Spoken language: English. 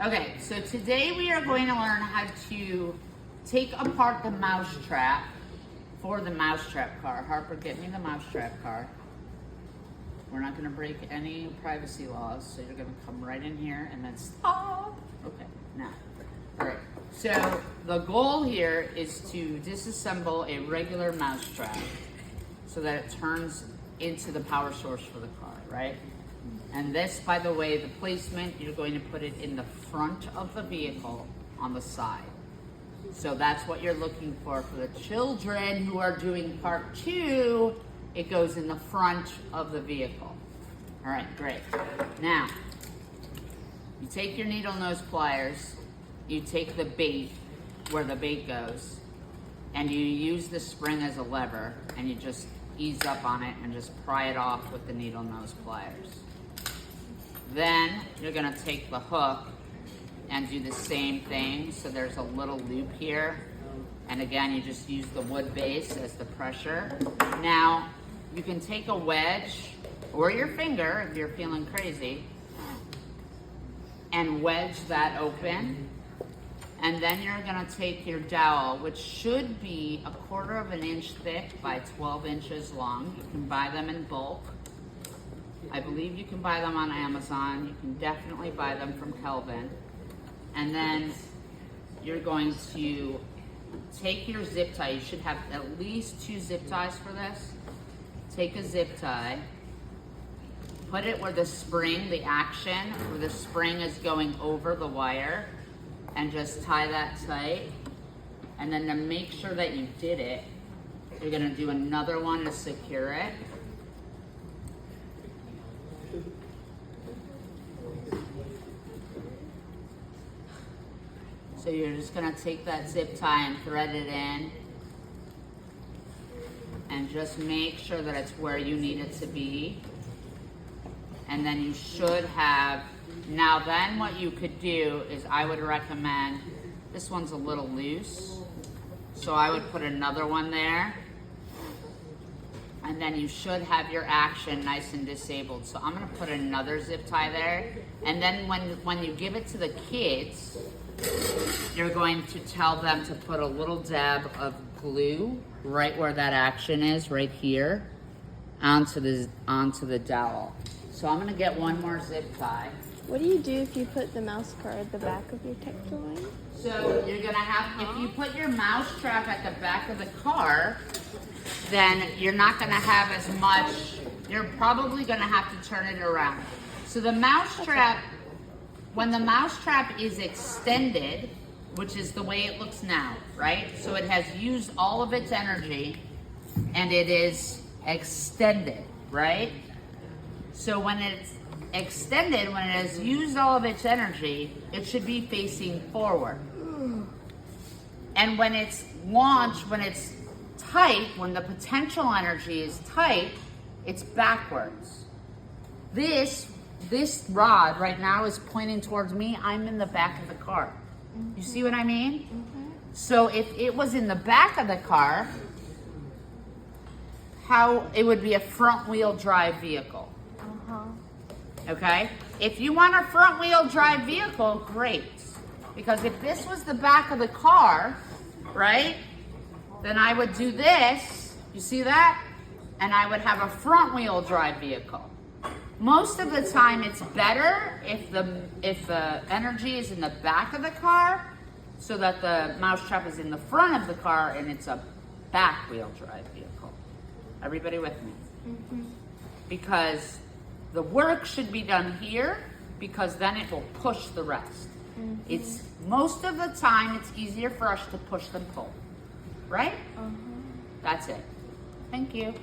Okay, so today we are going to learn how to take apart the Mousetrap for the Mousetrap car. Harper, get me the Mousetrap car. We're not going to break any privacy laws, so you're going to come right in here and then stop. Okay, now. All right, so the goal here is to disassemble a regular Mousetrap so that it turns into the power source for the car, right? And this, by the way, the placement, you're going to put it in the front of the vehicle on the side. So that's what you're looking for the children who are doing part 2. It goes in the front of the vehicle. All right, great. Now, you take your needle nose pliers, you take the bait where the bait goes, and you use the spring as a lever, and you just ease up on it and just pry it off with the needle nose pliers. Then you're gonna take the hook and do the same thing. So there's a little loop here. And again, you just use the wood base as the pressure. Now, you can take a wedge or your finger if you're feeling crazy and wedge that open. And then you're gonna take your dowel, which should be 1/4 of an inch thick by 12 inches long. You can buy them in bulk. I believe you can buy them on Amazon. You can definitely buy them from Kelvin. And then you're going to take your zip tie. You should have at least 2 zip ties for this. Take a zip tie, put it where the spring, the action, where the spring is going over the wire, and just tie that tight. And then to make sure that you did it, you're gonna do another one to secure it. So you're just gonna take that zip tie and thread it in and just make sure that it's where you need it to be. And then you should have, now then what you could do is I would recommend, this one's a little loose, so I would put another one there. And then you should have your action nice and disabled. So I'm gonna put another zip tie there. And then when you give it to the kids, you're going to tell them to put a little dab of glue right where that action is, right here, onto the dowel. So I'm gonna get one more zip tie. What do you do if you put the mouse car at the back of your Tector line? So you're gonna have, if you put your Mousetrap at the back of the car, then you're not gonna have as much, you're probably gonna have to turn it around. So the Mousetrap, when the Mousetrap is extended, which is the way it looks now, right? So it has used all of its energy and it is extended, right? So when it's extended, when it has used all of its energy, it should be facing forward. And when it's launched, when it's tight, when the potential energy is tight, it's backwards. This rod right now is pointing towards me. I'm in the back of the car. You see what I mean? So if it was in the back of the car, how it would be a front wheel drive vehicle. Okay? If you want a front wheel drive vehicle, great. Because if this was the back of the car, right? Then I would do this, you see that? And I would have a front wheel drive vehicle. Most of the time it's better if the energy is in the back of the car so that the Mousetrap is in the front of the car and it's a back wheel drive vehicle. Everybody with me? Because the work should be done here because then it will push the rest. It's most of the time it's easier for us to push than pull, right? That's it. Thank you.